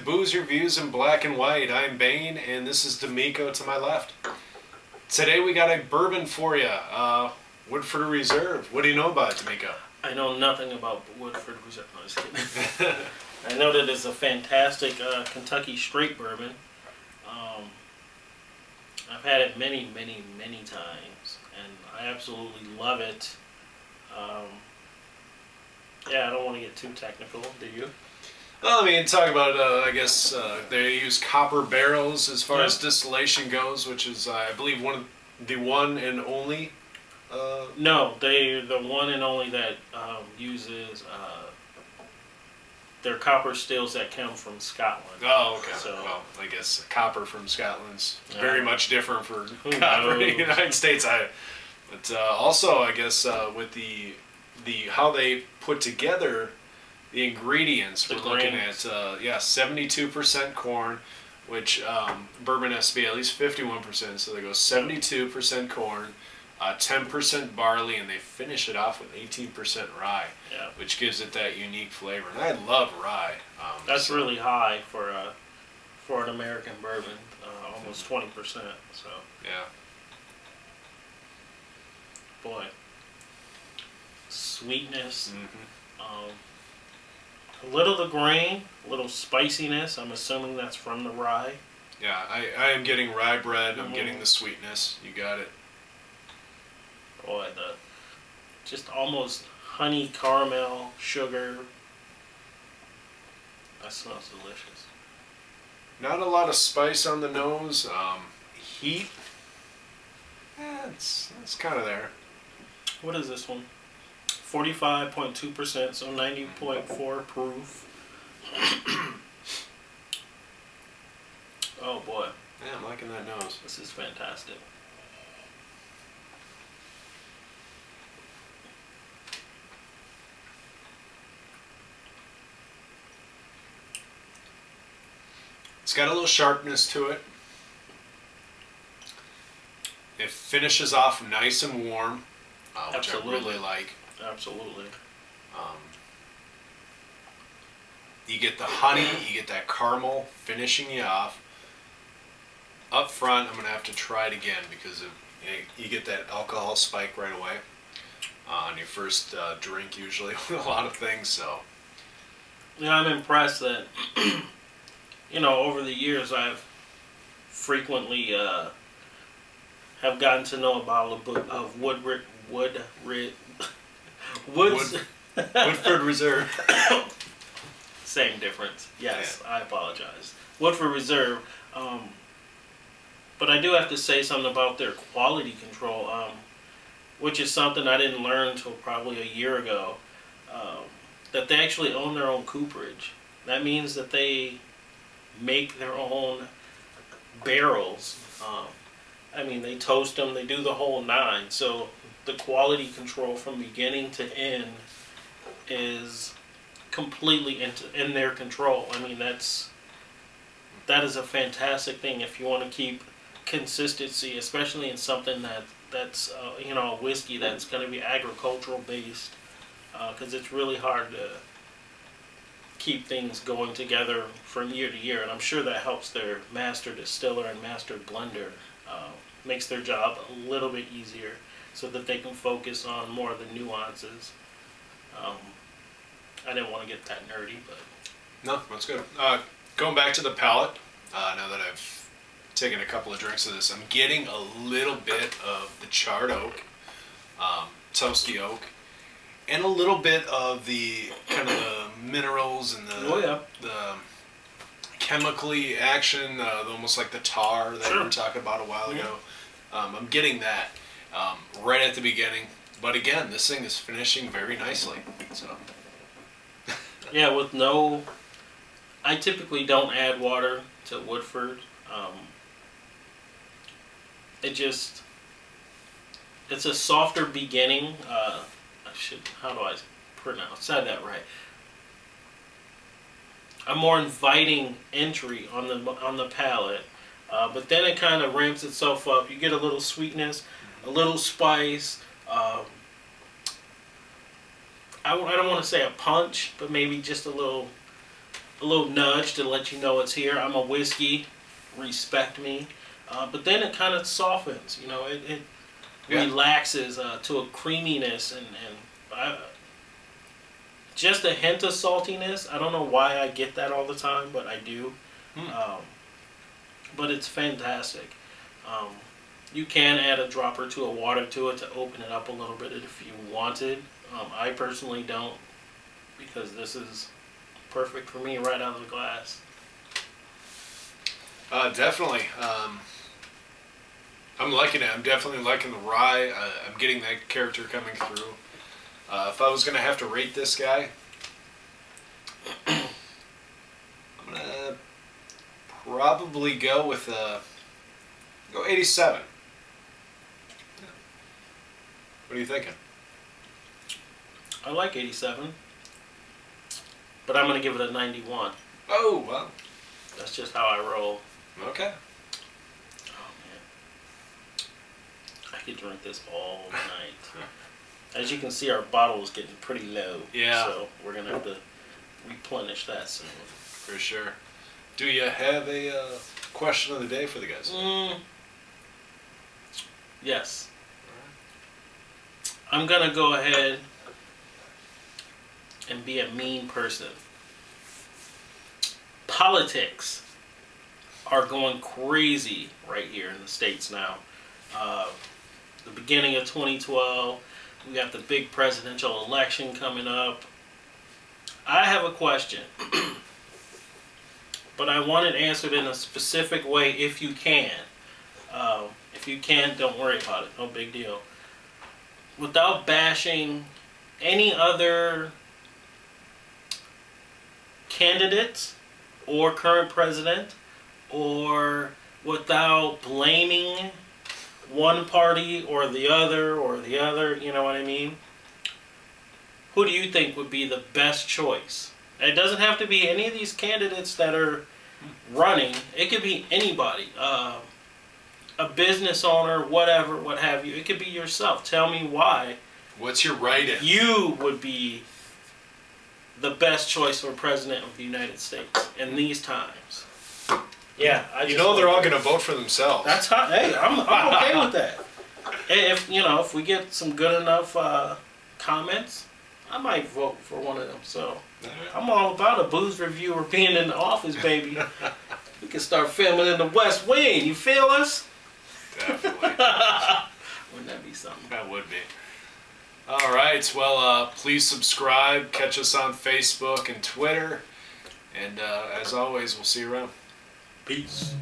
Boozerevooze in black and white. I'm Bayne, and this is Demeko to my left. Today we got a bourbon for you, Woodford Reserve. What do you know about it, Demeko? I know nothing about Woodford Reserve. No, just kidding. I know that it's a fantastic Kentucky straight bourbon. I've had it many times, and I absolutely love it. Yeah, I don't want to get too technical. Do you? Well, I mean, talk about, I guess, they use copper barrels as far as distillation goes, which is, I believe, the one and only. No, they're the one and only that uses their copper stills that come from Scotland. Oh, okay. So, well, I guess copper from Scotland's very much different for copper in the United States. But also, I guess, with the how they put together the ingredients, we're looking at 72% corn, which bourbon has to be at least 51%, so they go 72% corn, 10% barley, and they finish it off with 18% rye, which gives it that unique flavor. And I love rye. That's really high for an American bourbon, almost 20%. So yeah, boy, sweetness. A little of the grain, a little spiciness. I'm assuming that's from the rye. Yeah, I am getting rye bread. I'm getting the sweetness. You got it. Boy, just almost honey, caramel, sugar. That smells delicious. Not a lot of spice on the nose. Heat. It's kind of there. What is this one? 45.2%, so 90.4 proof. Oh boy. Yeah, I'm liking that nose. This is fantastic. It's got a little sharpness to it. It finishes off nice and warm, which I really like. Absolutely. You get the honey, you get that caramel finishing you off. Up front, I'm going to have to try it again because you get that alcohol spike right away on your first drink, usually, with a lot of things. So, yeah, I'm impressed that, you know, over the years I've frequently have gotten to know a bottle of Woodford Reserve. Same difference. Yes, yeah. I apologize. Woodford Reserve. But I do have to say something about their quality control, which is something I didn't learn until probably a year ago, that they actually own their own cooperage. That means that they make their own barrels. I mean, they toast them, they do the whole nine. So the quality control from beginning to end is completely in their control. I mean, that is a fantastic thing if you want to keep consistency, especially in something that's you know, a whiskey that's going to be agricultural based, because it's really hard to keep things going together from year to year, and I'm sure that helps their master distiller and master blender. Makes their job a little bit easier so that they can focus on more of the nuances. I didn't want to get that nerdy, but... No, that's good. Going back to the palate, now that I've taken a couple of drinks of this, I'm getting a little bit of the charred oak, toasty oak, and a little bit of the kind of the minerals and the chemically action, almost like the tar that we were talking about a while ago. I'm getting that right at the beginning, but again, this thing is finishing very nicely. So yeah, with I typically don't add water to Woodford. It's a softer beginning. How do I say that right? A more inviting entry on the palate, but then it kind of ramps itself up. You get a little sweetness, a little spice. I don't want to say a punch, but maybe just a little nudge to let you know it's here. I'm a whiskey, respect me. But then it kind of softens, you know, it relaxes to a creaminess and just a hint of saltiness. I don't know why I get that all the time, but I do. But it's fantastic. You can add a drop or two of water to it to open it up a little bit if you wanted. I personally don't, because this is perfect for me right out of the glass. Definitely. I'm liking it. I'm definitely liking the rye. I'm getting that character coming through. If I was going to have to rate this guy, I'm going to probably go with go 87. What are you thinking? I like 87, but I'm going to give it a 91. Oh, well. That's just how I roll. Okay. Oh, man. I could drink this all night. As you can see, our bottle is getting pretty low. Yeah. So we're going to have to replenish that soon. For sure. Do you have a question of the day for the guys? Yes. I'm going to go ahead and be a mean person. Politics are going crazy right here in the States now. The beginning of 2012, we got the big presidential election coming up. I have a question, but I want it answered in a specific way if you can. If you can't, don't worry about it. No big deal. Without bashing any other candidates or current president, or without blaming one party or the other, you know what I mean? Who do you think would be the best choice? It doesn't have to be any of these candidates that are running. It could be anybody. A business owner, whatever, what have you. It could be yourself. Tell me why. What's your write-in? You would be the best choice for president of the United States in these times. Yeah, you know they're all going to vote for themselves. That's how. Hey, I'm okay with that. If we get some good enough comments, I might vote for one of them. So I'm all about a booze reviewer being in the office, baby. We can start filming in the West Wing. You feel us? Definitely. Wouldn't that be something? That would be. All right. Well, please subscribe. Catch us on Facebook and Twitter. And as always, we'll see you around. Peace.